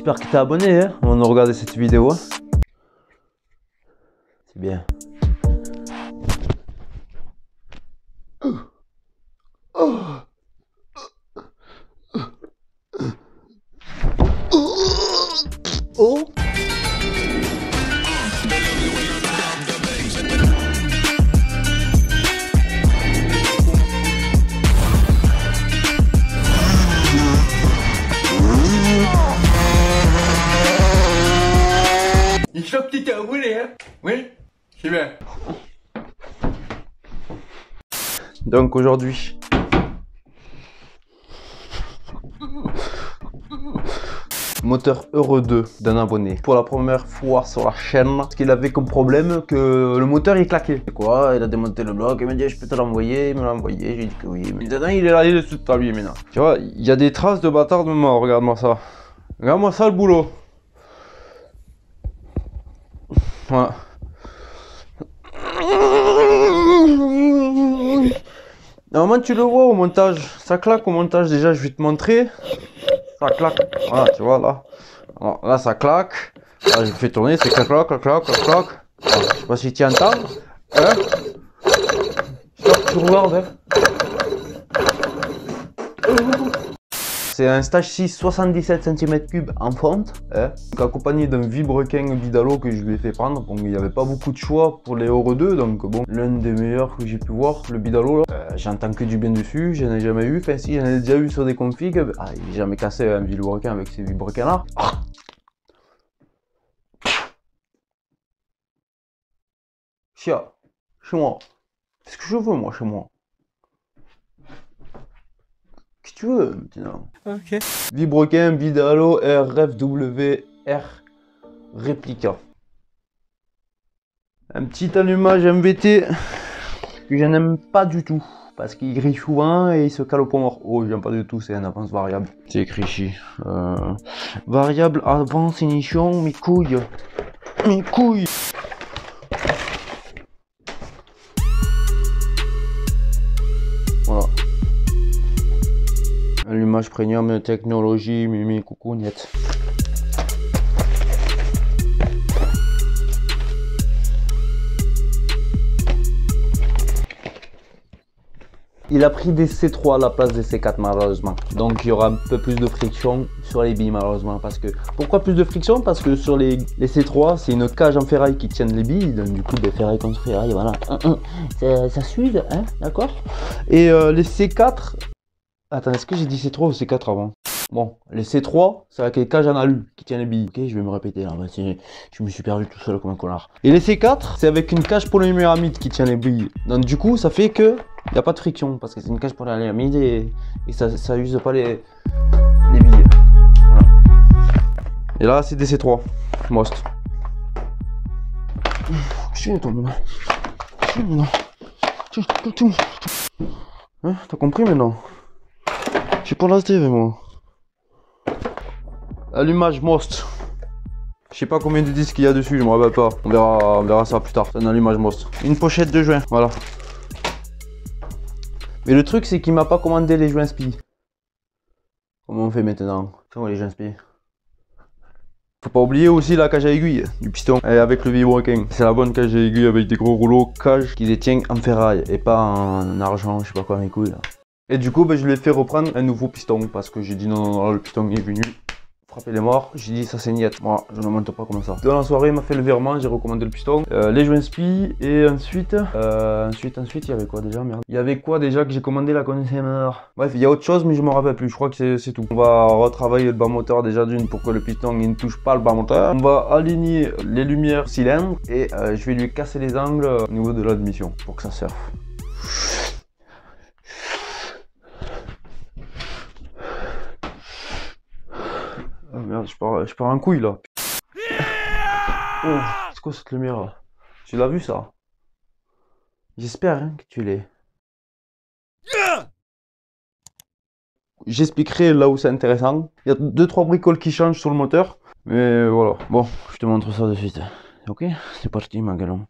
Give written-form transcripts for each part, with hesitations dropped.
j'espère que t'es abonné hein, avant de regarder cette vidéo. C'est bien. Oh. Il chope que t'es abonné, hein? Oui, c'est bien. Donc aujourd'hui, moteur Euro 2 d'un abonné pour la première fois sur la chaîne, parce qu'il avait comme problème que le moteur il claquait. C'est quoi? Il a démonté le bloc, il m'a dit je peux te l'envoyer, il me l'a envoyé, j'ai dit que oui. Maintenant il est là, il est sous ta vie maintenant. Tu vois, il y a des traces de bâtard de mort, regarde-moi ça. Regarde-moi ça le boulot. Voilà. Normalement tu le vois au montage, ça claque au montage déjà, je vais te montrer. Ça claque, voilà tu vois là. Alors, là ça claque, là je fais tourner, c'est clac clac clac clac clac clac. Alors, je sais pas si tu entends, hein. J'espère que tu regardes hein. C'est un stage 6 77 cm3 en fonte, hein, donc accompagné d'un Vibrequin Bidalo que je lui ai fait prendre. Bon, il n'y avait pas beaucoup de choix pour les Euro 2, donc bon, l'un des meilleurs que j'ai pu voir, le Bidalo. J'entends que du bien dessus, j'en ai jamais eu, enfin si j'en ai déjà eu sur des configs, il n'a jamais cassé un Vibrequin avec ces Vibrequins là. Chia, chez moi, qu'est-ce que je veux moi chez moi? Qu'est-ce que tu veux maintenant? Ok. Vibrequin Bidalo RFWR Replica. Un petit allumage MVT que je n'aime pas du tout parce qu'il grille souvent et il se cale au point mort. Oh, j'aime pas du tout, c'est un avance variable. C'est écrit ici. Variable avance ignition, mes couilles. Mes couilles. Voilà. Allumage premium technologie, mimi coucounette. Il a pris des C3 à la place des C4 malheureusement. Donc il y aura un peu plus de friction sur les billes malheureusement. Parce que pourquoi plus de friction? Parce que sur les C3 c'est une cage en ferraille qui tient les billes. Donc du coup des ferrailles contre ferraille, voilà. Ça s'use, hein, d'accord. Et les C4. Attends, est-ce que j'ai dit C3 ou C4 avant? Bon, les C3, c'est avec les cages en alu qui tiennent les billes. Ok, je vais me répéter là, je me suis perdu tout seul comme un connard. Et les C4, c'est avec une cage polyméramide qui tient les billes. Donc du coup, ça fait que il n'y a pas de friction parce que c'est une cage polyméramide et ça use pas les billes. Voilà. Et là, c'est des C3, most. Qu'est-ce que toi maintenant? Hein, t'as compris maintenant? J'ai pas la TV moi. Allumage most. Je sais pas combien de disques il y a dessus, je me rappelle pas. On verra ça plus tard. C'est un allumage most. Une pochette de joints, voilà. Mais le truc c'est qu'il m'a pas commandé les joints SPI. Comment on fait maintenant? Comment les joints SPI? Faut pas oublier aussi la cage à aiguille du piston et avec le Vibrequin. C'est la bonne cage à aiguille avec des gros rouleaux cage qui les tient en ferraille et pas en argent, je sais pas quoi mes couilles là. Et du coup, je lui ai fait reprendre un nouveau piston parce que j'ai dit non, le piston est venu frapper les morts. J'ai dit ça c'est niette. Moi, je ne monte pas comme ça. Dans la soirée, il m'a fait le virement, j'ai recommandé le piston, les joints SPI et ensuite, il y avait quoi déjà? Merde. Il y avait quoi déjà que j'ai commandé la conditionnaire? Bref, il y a autre chose, mais je me rappelle plus. Je crois que c'est tout. On va retravailler le bas moteur déjà d'une pour que le piston il ne touche pas le bas moteur. On va aligner les lumières cylindres et je vais lui casser les angles au niveau de l'admission pour que ça surfe. Oh merde, je pars en couille là. Oh, c'est quoi cette lumière là? Tu l'as vu ça? J'espère hein, que tu l'es. J'expliquerai là où c'est intéressant. Il y a 2-3 bricoles qui changent sur le moteur. Mais voilà, bon, je te montre ça de suite. Ok, c'est parti ma galon.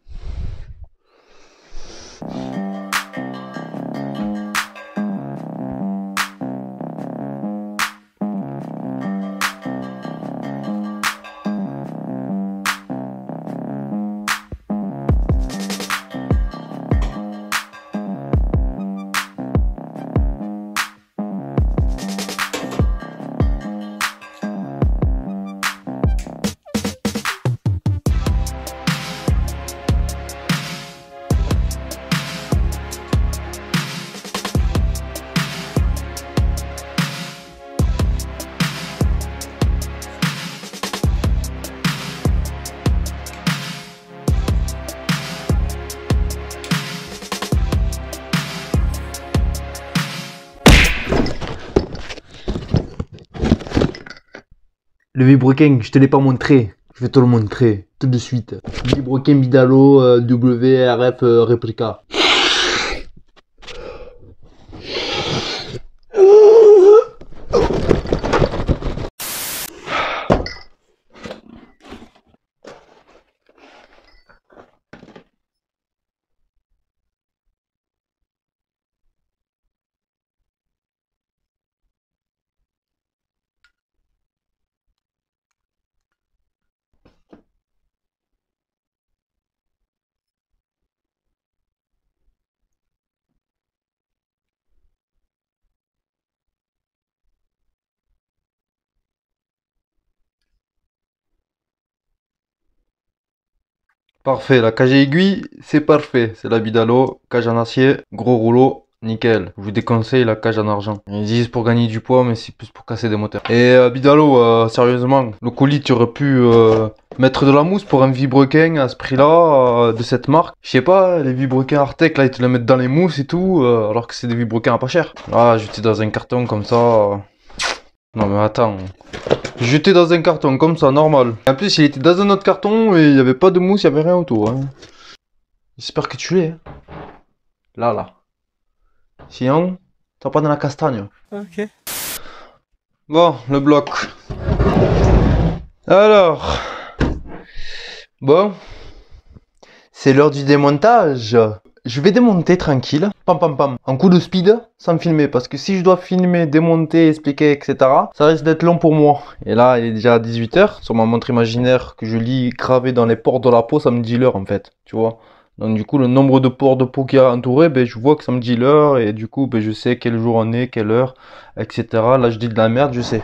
Le vibroquin, je te l'ai pas montré. Je vais te le montrer tout de suite. Vibroquin Bidalo WRF réplica. Parfait, la cage à aiguille, c'est parfait. C'est la Bidalo, cage en acier, gros rouleau, nickel. Je vous déconseille la cage en argent. Ils disent pour gagner du poids, mais c'est plus pour casser des moteurs. Et Bidalo, sérieusement, le colis, tu aurais pu mettre de la mousse pour un vibrequin à ce prix-là, de cette marque. Je sais pas, les vibrequins Artec, là, ils te le mettent dans les mousses et tout, alors que c'est des vibrequins à pas cher. Là, jeter dans un carton comme ça... Non mais attends... Jeté dans un carton comme ça, normal. En plus, il était dans un autre carton et il n'y avait pas de mousse, il n'y avait rien autour. Hein. J'espère que tu l'es. Hein. Là. Sinon, t'as pas dans la castagne. Ok. Bon, le bloc. Alors. Bon. C'est l'heure du démontage. Je vais démonter tranquille, pam pam pam, en coup de speed, sans me filmer, parce que si je dois filmer, démonter, expliquer, etc., ça risque d'être long pour moi. Et là, il est déjà 18 h, sur ma montre imaginaire que je lis gravée dans les pores de la peau, ça me dit l'heure en fait, tu vois. Donc du coup, le nombre de pores de peau qui a entouré, ben, je vois que ça me dit l'heure, et du coup, ben, je sais quel jour on est, quelle heure, etc. Là, je dis de la merde, je sais.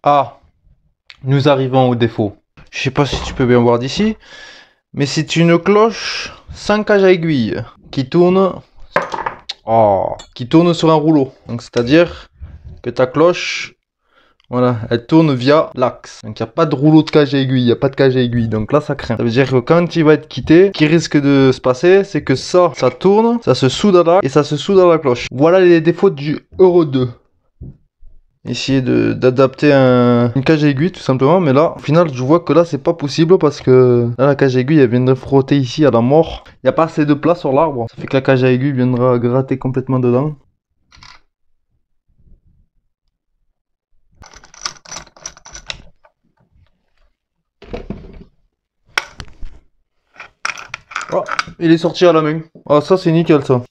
Ah, nous arrivons au défaut. Je sais pas si tu peux bien voir d'ici, mais c'est une cloche sans cage à aiguille qui tourne, qui tourne sur un rouleau. Donc c'est-à-dire que ta cloche, voilà, elle tourne via l'axe. Donc il n'y a pas de rouleau de cage à aiguille, il n'y a pas de cage à aiguille. Donc là ça craint. Ça veut dire que quand il va être quitté, ce qui risque de se passer, c'est que ça tourne, ça se soude à l'axe et ça se soude à la cloche. Voilà les défauts du Euro 2. Essayer d'adapter une cage à aiguille tout simplement, mais là au final je vois que là c'est pas possible parce que là la cage à aiguille elle viendrait frotter ici à la mort. Il n'y a pas assez de place sur l'arbre, ça fait que la cage à aiguille viendra gratter complètement dedans. Oh, il est sorti à la main. Ah ça c'est nickel ça.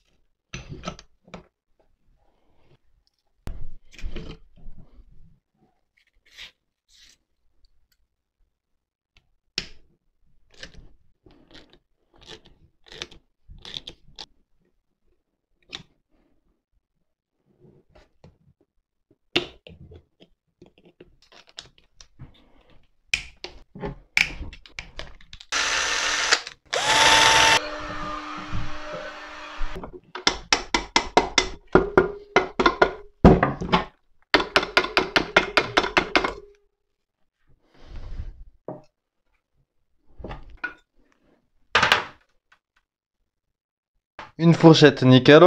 Une fourchette, nickel.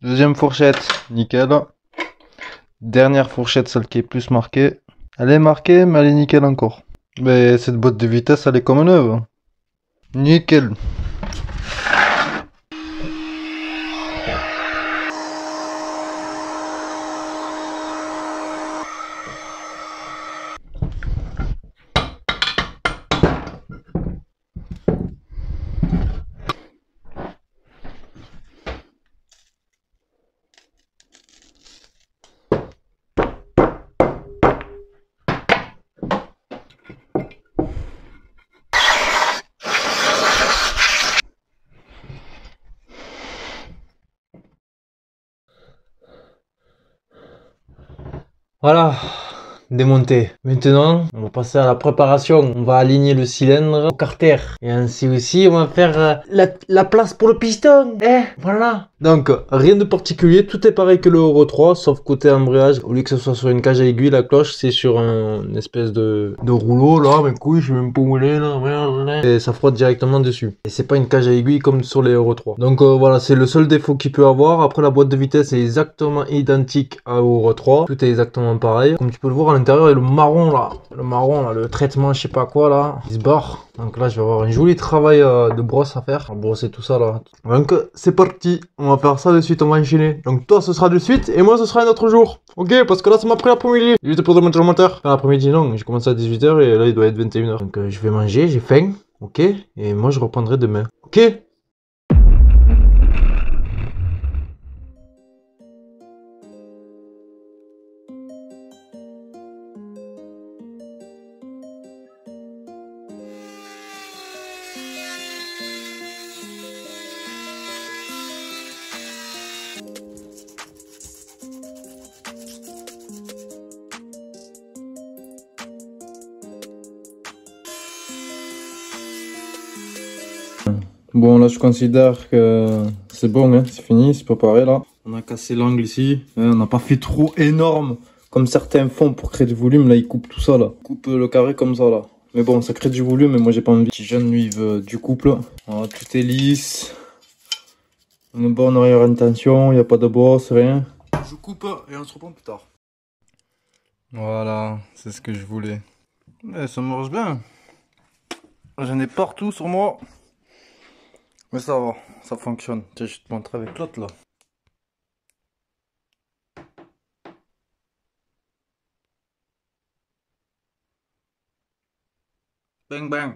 Deuxième fourchette, nickel. Dernière fourchette, celle qui est plus marquée. Elle est marquée, mais elle est nickel encore. Mais cette boîte de vitesse, elle est comme neuve. Nickel. Voilà, démonté. Maintenant, on va passer à la préparation. On va aligner le cylindre au carter. Et ainsi aussi, on va faire la place pour le piston. Voilà. Donc, rien de particulier. Tout est pareil que le Euro 3, sauf côté embrayage. Au lieu que ce soit sur une cage à aiguille, la cloche, c'est sur une espèce de rouleau, là. Mes couilles, je sais même pas où elle est, là. Merde. Et ça frotte directement dessus. Et c'est pas une cage à aiguille comme sur les Euro 3. Donc, voilà, c'est le seul défaut qu'il peut avoir. Après, la boîte de vitesse est exactement identique à Euro 3. Tout est exactement pareil. Comme tu peux le voir à l'intérieur, il y a le marron, là, le traitement, je sais pas quoi, là, il se barre. Donc là, je vais avoir un joli travail de brosse à faire. On va brosser tout ça, là. Donc, c'est parti. On va faire ça de suite, on va enchaîner. Donc, toi, ce sera de suite, et moi, ce sera un autre jour. Ok, parce que là, ça m'a pris l'après-midi. Juste pour mettre le moteur. Enfin, l'après-midi, non, j'ai commencé à 18 h, et là, il doit être 21 h. Donc, je vais manger, j'ai faim. Ok, et moi, je reprendrai demain. Ok? Bon, là, je considère que c'est bon, hein, c'est fini, c'est préparé, là. On a cassé l'angle ici, hein, on n'a pas fait trop énorme, comme certains font pour créer du volume. Là, ils coupent tout ça, là. Ils coupent le carré comme ça, là. Mais bon, ça crée du volume, mais moi, j'ai pas envie. Petit jeune, lui, il veut du couple. Voilà, tout est lisse. Une bonne orientation, il n'y a pas de bosse, rien. Je coupe et on se reprend plus tard. Voilà, c'est ce que je voulais. Mais ça marche bien. J'en ai partout sur moi. Mais ça va, ça fonctionne. Tiens, je te montre avec l'autre là. Bang bang.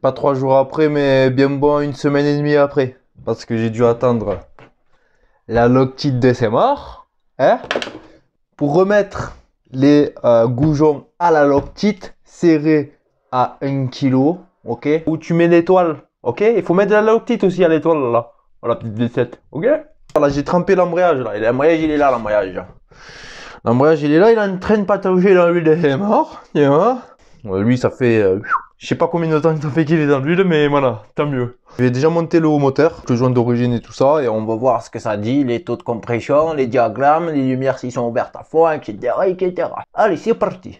Pas 3 jours après, mais bien bon 1 semaine et demie après. Parce que j'ai dû attendre la Loctite de ses morts. Hein, pour remettre les goujons à la Loctite serrés à 1 kg. Ok. Où tu mets l'étoile. Ok. Il faut mettre de la Loctite aussi à l'étoile là. À la petite V7. Ok. Voilà, j'ai trempé l'embrayage là. Et l'embrayage il est là, l'embrayage. L'embrayage il est là, il est en train de patauger dans l'huile de ses morts. Tu vois. Lui ça fait... je sais pas combien de temps ça fait qu'il est dans l'huile, mais voilà, tant mieux. Je vais déjà monter le haut moteur, le joint d'origine et tout ça, et on va voir ce que ça dit, les taux de compression, les diagrammes, les lumières s'ils sont ouvertes à fond, etc., etc. Allez, c'est parti.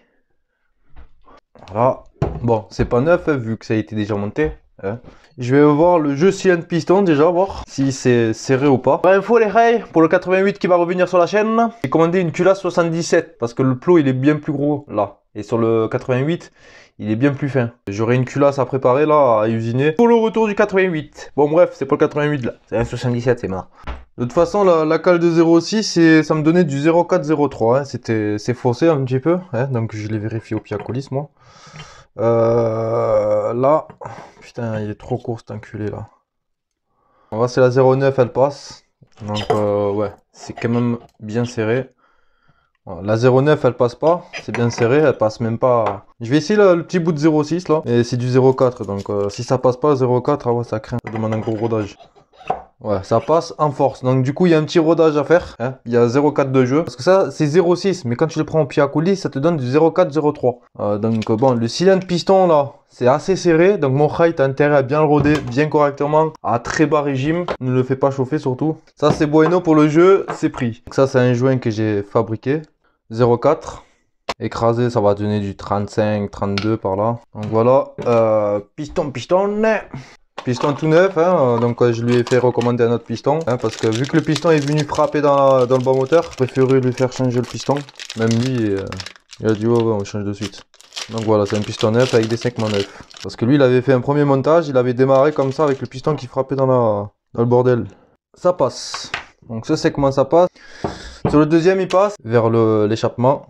Voilà. Bon, c'est pas neuf, hein, vu que ça a été déjà monté. Hein. Je vais voir le jeu cylindre piston déjà, voir si c'est serré ou pas. Info les rails, pour le 88 qui va revenir sur la chaîne, j'ai commandé une culasse 77, parce que le plot il est bien plus gros là. Et sur le 88, il est bien plus fin. J'aurai une culasse à préparer là, à usiner, pour le retour du 88. Bon bref, c'est pas le 88 là, c'est un 77, c'est marrant. De toute façon, la cale de 0,6, ça me donnait du 0,403. Hein. C'est faussé un petit peu, hein. Donc je l'ai vérifié au Piacolis moi. Là, putain, il est trop court cet enculé là. On va, c'est la 0,9, elle passe. Donc ouais, c'est quand même bien serré. La 0,9 elle passe pas, c'est bien serré, elle passe même pas. Je vais essayer le petit bout de 0,6 là, et c'est du 0,4, donc si ça passe pas 0,4, ah ouais, ça craint, ça demande un gros rodage. Ouais, ça passe en force, donc du coup il y a un petit rodage à faire, hein. Il y a 0,4 de jeu, parce que ça c'est 0,6, mais quand tu le prends au pied à coulis, ça te donne du 0,4, 0,3. Donc bon, le cylindre piston là, c'est assez serré, donc mon rail t'as intérêt à bien le roder, bien correctement, à très bas régime, ne le fais pas chauffer surtout. Ça c'est bueno pour le jeu, c'est pris. Donc ça c'est un joint que j'ai fabriqué. 0,4 écrasé, ça va donner du 35, 32 par là. Donc voilà, piston tout neuf, hein, donc je lui ai fait recommander un autre piston, hein, parce que vu que le piston est venu frapper dans le bas moteur, je préférais lui faire changer le piston. Même lui, il a dit ouais, on change de suite. Donc voilà, c'est un piston neuf avec des segments neufs. Parce que lui, il avait fait un premier montage, il avait démarré comme ça avec le piston qui frappait dans le bordel. Ça passe. Donc ce segment ça passe. Sur le deuxième, il passe vers l'échappement.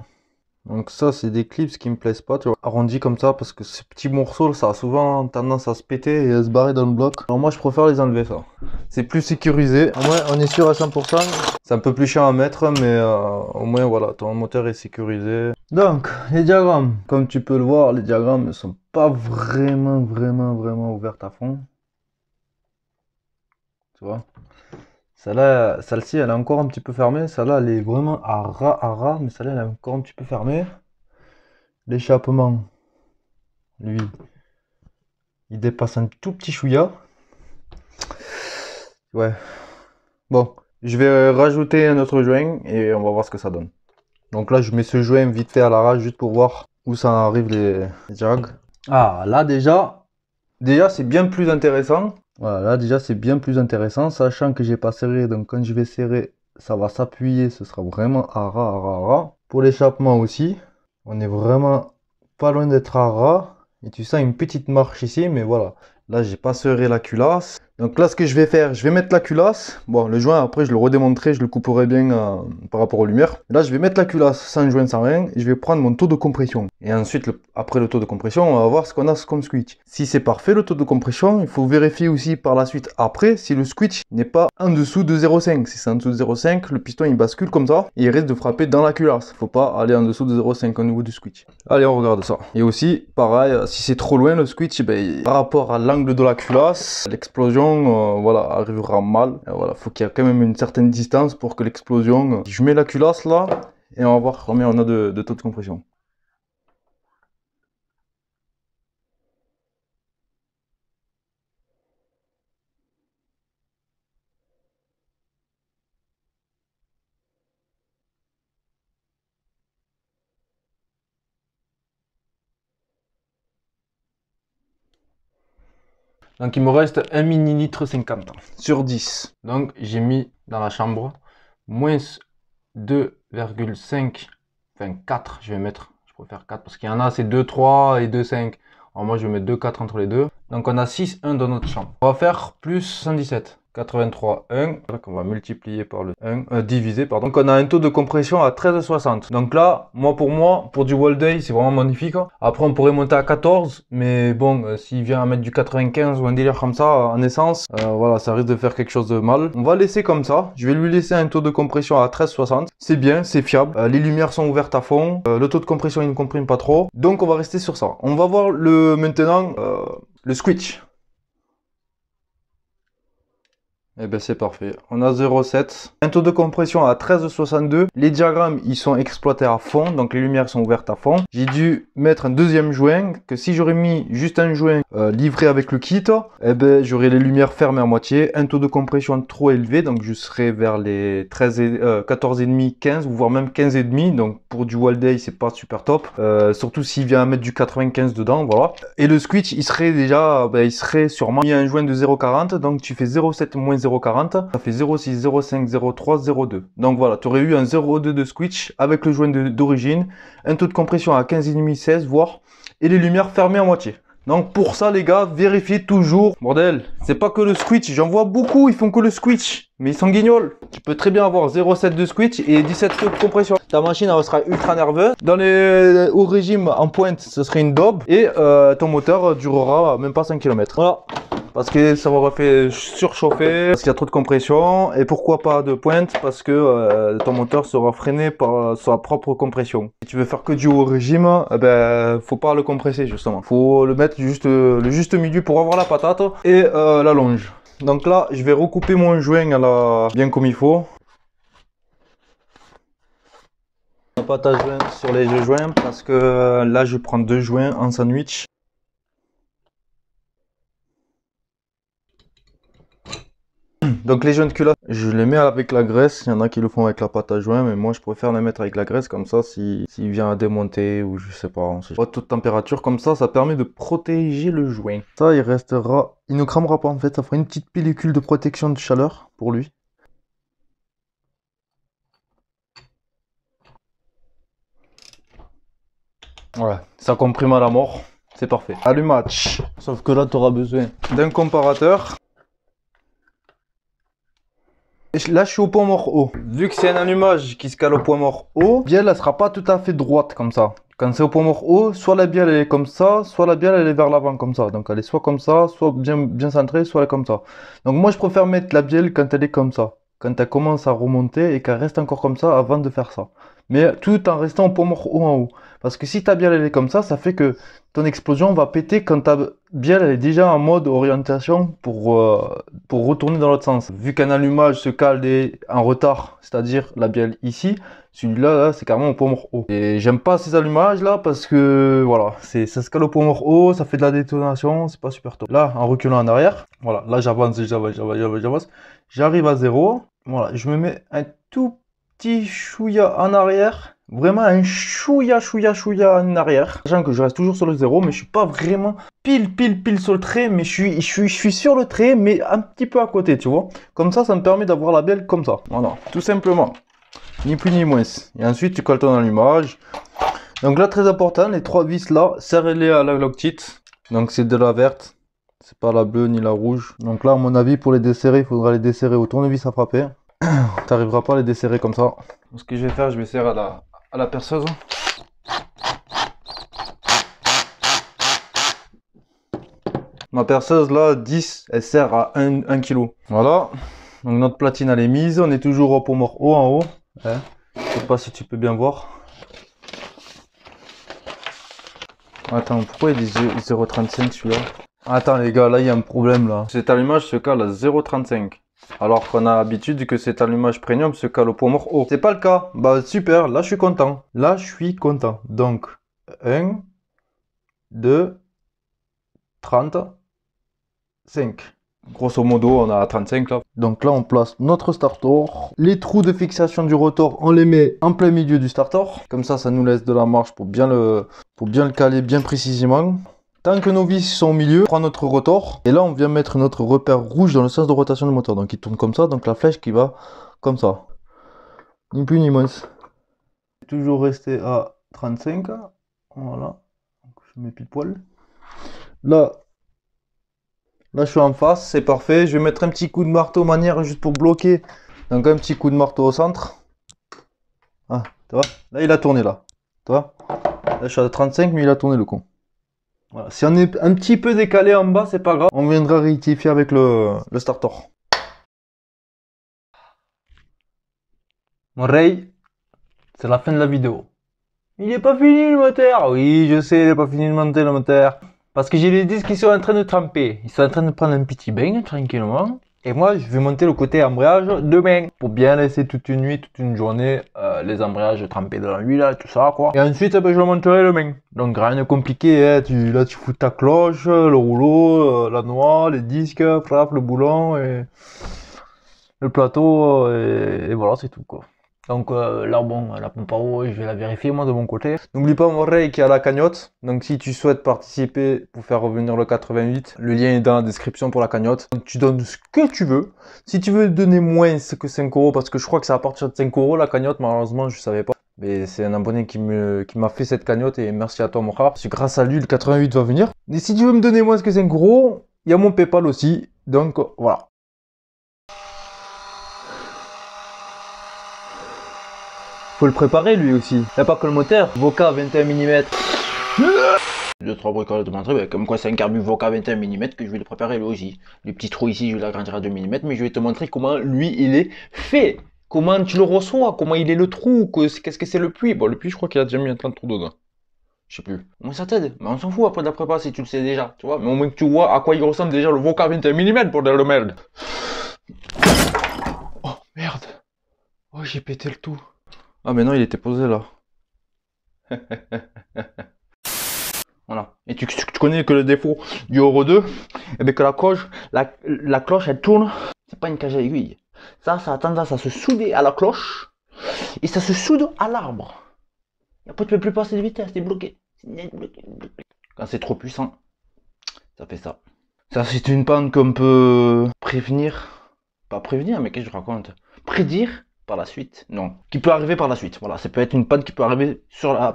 Donc ça, c'est des clips qui me plaisent pas, tu vois, arrondis comme ça, parce que ces petits morceaux, ça a souvent tendance à se péter et à se barrer dans le bloc. Alors moi, je préfère les enlever, ça. C'est plus sécurisé. Au moins, on est sûr à 100%. C'est un peu plus chiant à mettre, mais au moins, voilà, ton moteur est sécurisé. Donc, les diagrammes. Comme tu peux le voir, les diagrammes ne sont pas vraiment ouverts à fond. Tu vois. Celle-ci, elle est encore un petit peu fermée. Celle-là, elle est vraiment à ras, mais celle-là, elle est encore un petit peu fermée. L'échappement, lui, il dépasse un tout petit chouïa. Ouais. Bon, je vais rajouter un autre joint et on va voir ce que ça donne. Donc là, je mets ce joint vite fait à l'arrache juste pour voir où ça arrive les jags. Ah, là déjà c'est bien plus intéressant. Voilà, là déjà c'est bien plus intéressant, sachant que j'ai pas serré, donc quand je vais serrer, ça va s'appuyer, ce sera vraiment à ras. Pour l'échappement aussi, on est vraiment pas loin d'être à ras, et tu sens une petite marche ici, mais voilà, là j'ai pas serré la culasse. Donc là ce que je vais faire, je vais mettre la culasse, bon le joint après je le redémontrerai, je le couperai bien par rapport aux lumières. Là je vais mettre la culasse sans joint, sans rien, et je vais prendre mon taux de compression. Et ensuite, après le taux de compression, on va voir ce qu'on a comme switch. Si c'est parfait le taux de compression, il faut vérifier aussi par la suite après si le switch n'est pas en dessous de 0,5. Si c'est en dessous de 0,5, le piston il bascule comme ça, et il risque de frapper dans la culasse. Il faut pas aller en dessous de 0,5 au niveau du switch. Allez, on regarde ça. Et aussi, pareil, si c'est trop loin le switch, ben, par rapport à l'angle de la culasse, l'explosion voilà, arrivera mal. Et voilà, faut qu'il y ait quand même une certaine distance pour que l'explosion... Je mets la culasse là, et on va voir combien on a de taux de compression. Donc il me reste 1 millilitre 50 sur 10. Donc j'ai mis dans la chambre moins 2,5, enfin 4 je vais mettre, je préfère 4 parce qu'il y en a c'est 2,3 et 2,5. Alors moi je vais mettre 2,4 entre les deux. Donc on a 6 1 dans notre chambre. On va faire plus 117. 83, 1, voilà qu'on va multiplier par le 1, diviser, pardon. Donc on a un taux de compression à 13,60. Donc là, pour du wall day, c'est vraiment magnifique. Après, on pourrait monter à 14, mais bon, s'il vient à mettre du 95 ou un délire comme ça, en essence, voilà, ça risque de faire quelque chose de mal. On va laisser comme ça. Je vais lui laisser un taux de compression à 13,60. C'est bien, c'est fiable. Les lumières sont ouvertes à fond. Le taux de compression, il ne comprime pas trop. Donc on va rester sur ça. On va voir maintenant le switch. Eh ben c'est parfait, on a 0,7, un taux de compression à 13,62, les diagrammes ils sont exploités à fond, donc les lumières sont ouvertes à fond. J'ai dû mettre un deuxième joint, que si j'aurais mis juste un joint livré avec le kit, eh ben j'aurais les lumières fermées à moitié, un taux de compression trop élevé, donc je serais vers les 14,5, 15, voire même 15,5, donc pour du wall day c'est pas super top, surtout s'il vient à mettre du 95 dedans, voilà. Et le switch il serait déjà, il serait sûrement, il y a un joint de 0,40, donc tu fais 0,7 moins 0,40, ça fait 0,6, 0,5, 0,3, 0,2. Donc voilà, tu aurais eu un 0,2 de switch avec le joint d'origine, un taux de compression à 15,5, 16 voire, et les lumières fermées à moitié. Donc pour ça les gars, vérifiez toujours. Bordel, c'est pas que le switch, j'en vois beaucoup, ils font que le switch. Mais ils sont guignols. Tu peux très bien avoir 0,7 de switch et 17 taux de compression. Ta machine elle sera ultra nerveuse. Au régime en pointe, ce serait une daube. Et ton moteur durera même pas 5 km. Voilà. Parce que ça va faire surchauffer, parce qu'il y a trop de compression, et pourquoi pas de pointe, parce que ton moteur sera freiné par sa propre compression. Si tu veux faire que du haut régime, faut pas le compresser justement. Faut le mettre le juste milieu pour avoir la patate et la longe. Donc là, je vais recouper mon joint bien comme il faut. La pâte à joint sur les deux joints, parce que là, je prends deux joints en sandwich. Donc les joints de culotte, je les mets avec la graisse. Il y en a qui le font avec la pâte à joint, mais moi je préfère les mettre avec la graisse, comme ça s'il vient à démonter ou je sais pas, haute température, comme ça permet de protéger le joint. Ça il ne cramera pas en fait, ça fera une petite pellicule de protection de chaleur pour lui. Ouais, ça comprime à la mort, c'est parfait. Allumage, sauf que là tu auras besoin d'un comparateur. Là, je suis au point mort haut. Vu que c'est un allumage qui se cale au point mort haut, la bielle, elle sera pas tout à fait droite comme ça. Quand c'est au point mort haut, soit la bielle elle est comme ça, soit la bielle elle est vers l'avant comme ça. Donc elle est soit comme ça, soit bien centrée, soit elle est comme ça. Donc moi, je préfère mettre la bielle quand elle est comme ça. Quand elle commence à remonter et qu'elle reste encore comme ça avant de faire ça. Mais tout en restant au point mort haut en haut. Parce que si ta bielle elle est comme ça fait que ton explosion va péter quand ta bielle elle est déjà en mode orientation pour retourner dans l'autre sens. Vu qu'un allumage se cale en retard, c'est-à-dire la bielle ici, celui-là là, c'est carrément au point mort haut. Et j'aime pas ces allumages là parce que voilà, ça se cale au point mort haut, ça fait de la détonation, c'est pas super top. Là, en reculant en arrière, voilà, là j'avance, j'avance, j'arrive à 0. Voilà, je me mets un tout petit chouïa en arrière. Vraiment un chouïa en arrière. Sachant que je reste toujours sur le 0, mais je suis pas vraiment pile sur le trait, mais je suis sur le trait, mais un petit peu à côté, tu vois. Comme ça me permet d'avoir la bielle comme ça. Voilà, tout simplement. Ni plus ni moins. Et ensuite, tu colles ton allumage. Donc là, très important, les trois vis là, serrez-les à la loctite. Donc c'est de la verte. C'est pas la bleue ni la rouge. Donc là, à mon avis, pour les desserrer, il faudra les desserrer au tournevis à frapper. T'arriveras pas à les desserrer comme ça. Donc, ce que je vais faire, je vais serrer à la perceuse. Ma perceuse là, 10, elle sert à 1 kg. Voilà. Donc notre platine elle est mise. On est toujours au point mort haut en haut. Hein. Je sais pas si tu peux bien voir. Attends, pourquoi il dit 0,35 celui-là? Attends les gars, là il y a un problème là. Cet allumage se cale à 0,35. Alors qu'on a l'habitude que cet allumage premium se cale au point mort haut. C'est pas le cas. Bah super, là je suis content. Là je suis content. Donc 1, 2, 35. Grosso modo on a 35 là. Donc là on place notre starter. Les trous de fixation du rotor on les met en plein milieu du starter. Comme ça nous laisse de la marge pour bien le caler bien précisément. Tant que nos vis sont au milieu, on prend notre rotor. Et là, on vient mettre notre repère rouge dans le sens de rotation du moteur. Donc, il tourne comme ça. Donc, la flèche qui va comme ça. Ni plus ni moins. Toujours rester à 35. Voilà. Donc, je mets pile poil. Là, Là, je suis en face, c'est parfait. Je vais mettre un petit coup de marteau manière juste pour bloquer. Donc, un petit coup de marteau au centre. Ah, tu vois? Là, il a tourné, là. Tu vois? Là, je suis à 35, mais il a tourné le con. Voilà. Si on est un petit peu décalé en bas, c'est pas grave. On viendra rectifier avec le starter. Mon Ray, c'est la fin de la vidéo. Il est pas fini le moteur. Oui, je sais, il est pas fini de monter le moteur. Parce que j'ai les disques qui sont en train de tremper. Ils sont en train de prendre un petit bain tranquillement. Et moi, je vais monter le côté embrayage demain. Pour bien laisser toute une nuit, toute une journée, les embrayages trempés dans l'huile, tout ça, quoi. Et ensuite, je le monterai demain. Donc, rien de compliqué, hein. Là, tu fous ta cloche, le rouleau, la noix, les disques, frappe, le boulon et le plateau. Et voilà, c'est tout, quoi. Donc là, bon, la pompe à eau, je vais la vérifier moi de mon côté. N'oublie pas mon Ray qui a la cagnotte. Donc si tu souhaites participer pour faire revenir le 88, le lien est dans la description pour la cagnotte. Donc tu donnes ce que tu veux. Si tu veux donner moins que 5 euros, parce que je crois que c'est à partir de 5 euros la cagnotte, malheureusement je savais pas. Mais c'est un abonné qui m'a fait cette cagnotte et merci à toi mon frère. Parce que grâce à lui, le 88 va venir. Et si tu veux me donner moins que 5 euros, il y a mon PayPal aussi. Donc voilà. Faut le préparer lui aussi. Il n'y a pas que le moteur. Voca 21 mm. 2-3 bricolages de montrer, comme quoi c'est un carbu Voca 21 mm que je vais le préparer lui aussi. Le petit trou ici, je vais l'agrandir à 2 mm, mais je vais te montrer comment lui il est fait. Comment tu le reçois, comment il est le trou, qu'est-ce que c'est le puits. Bon, le puits, je crois qu'il a déjà mis un train de trou dedans. Je sais plus. Moi ça t'aide, mais on s'en fout après de la prépa si tu le sais déjà, tu vois. Mais au moins que tu vois à quoi il ressemble déjà le Voca 21 mm pour dire le merde. Oh merde. Oh j'ai pété le tout. Ah mais non, il était posé là. Voilà. Et tu connais que le défaut du Euro 2, et bien que la cloche elle tourne, c'est pas une cage à aiguille. Ça a tendance à se souder à la cloche et ça se soude à l'arbre. Et après tu peux plus passer de vitesse, t'es bloqué. Quand c'est trop puissant, ça fait ça. Ça c'est une panne qu'on peut prévenir. Pas prévenir, mais qu'est-ce que je raconte? Prédire par la suite. Non. Qui peut arriver par la suite. Voilà, ça peut être une panne qui peut arriver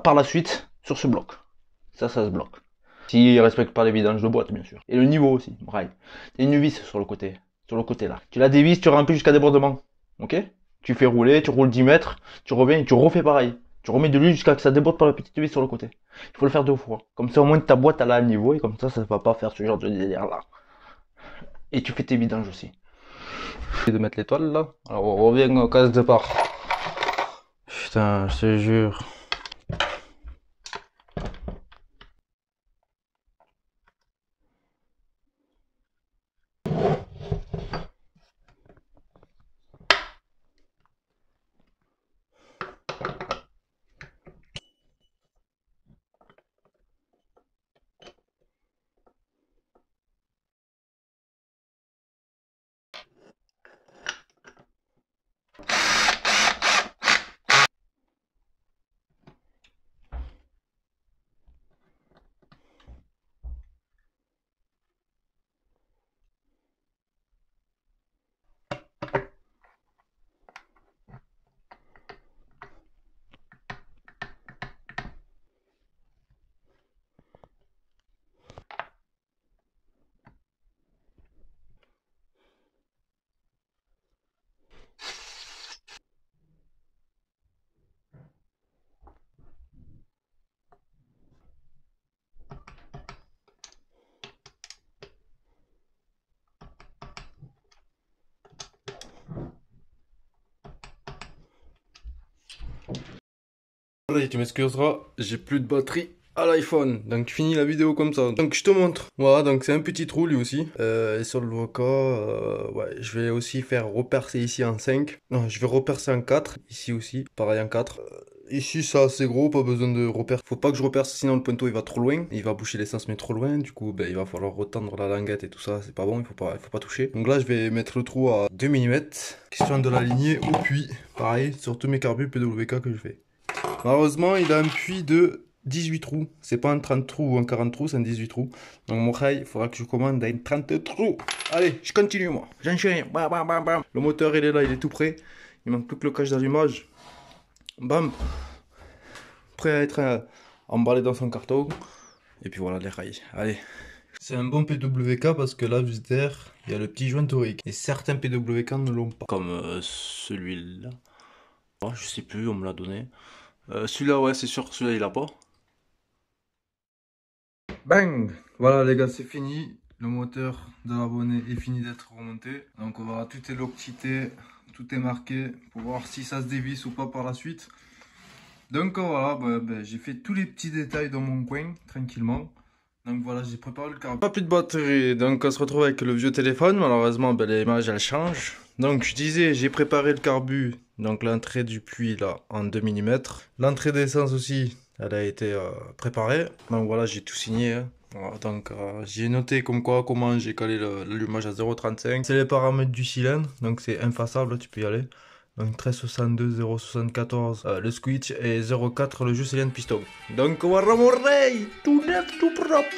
par la suite sur ce bloc. Ça se bloque. S'il respecte pas les vidanges de boîte, bien sûr. Et le niveau aussi, pareil. Il y a une vis sur le côté là. Tu la dévisses, tu remplis jusqu'à débordement. Ok? Tu fais rouler, tu roules 10 mètres, tu reviens et tu refais pareil. Tu remets de l'huile jusqu'à ce que ça déborde par la petite vis sur le côté. Il faut le faire 2 fois. Comme ça, au moins ta boîte elle a un niveau et comme ça va pas faire ce genre de délire là. Et tu fais tes vidanges aussi. De mettre l'étoile là. Alors on revient aux cases de départ. Putain, je te jure. Voilà, tu m'excuseras, j'ai plus de batterie à l'iPhone, donc tu finis la vidéo comme ça. Donc je te montre, voilà, donc c'est un petit trou lui aussi. Et sur le Voca, ouais, je vais aussi faire repercer ici en 5. Non, je vais repercer en 4, ici aussi, pareil en 4. Ici c'est assez gros, pas besoin de repercer. Faut pas que je reperce, sinon le pointeau il va trop loin. Il va boucher l'essence mais trop loin, du coup ben, il va falloir retendre la languette et tout ça, c'est pas bon, il faut pas toucher. Donc là je vais mettre le trou à 2 mm, question de l'aligner au puits. Pareil, sur tous mes carbus PWK que je fais. Malheureusement, il a un puits de 18 trous. C'est pas un 30 trous ou un 40 trous, c'est un 18 trous. Donc mon rail, il faudra que je commande un 30 trous. Allez, je continue moi. J'enchaîne. Bam, bam, bam, bam. Le moteur, il est là, il est tout prêt. Il manque plus que le cache d'allumage. Bam. Prêt à être emballé dans son carton. Et puis voilà les rails. Allez, C'est un bon PWK parce que là, juste derrière, il y a le petit joint torique. Et certains PWK ne l'ont pas. Comme celui-là. Oh, je sais plus, on me l'a donné. Celui-là, ouais, c'est sûr, celui-là, il a pas. Bang! Voilà les gars, c'est fini. Le moteur de l'abonné est fini d'être remonté. Donc voilà, tout est lockcheaté, tout est marqué pour voir si ça se dévisse ou pas par la suite. Donc voilà, j'ai fait tous les petits détails dans mon coin, tranquillement. Donc voilà, j'ai préparé le carburant. Pas plus de batterie, donc on se retrouve avec le vieux téléphone. Malheureusement, l'image elle change. Donc je disais, j'ai préparé le carbu, donc l'entrée du puits là en 2 mm. L'entrée d'essence aussi, elle a été préparée. Donc voilà, j'ai tout signé. Hein. Voilà, donc j'ai noté comme quoi, comment j'ai calé l'allumage à 0,35. C'est les paramètres du cylindre, donc c'est infaçable, tu peux y aller. Donc 1362, 074 le switch et 04 le jus cylindre piston. Donc voilà mon rey, tout neuf, tout propre.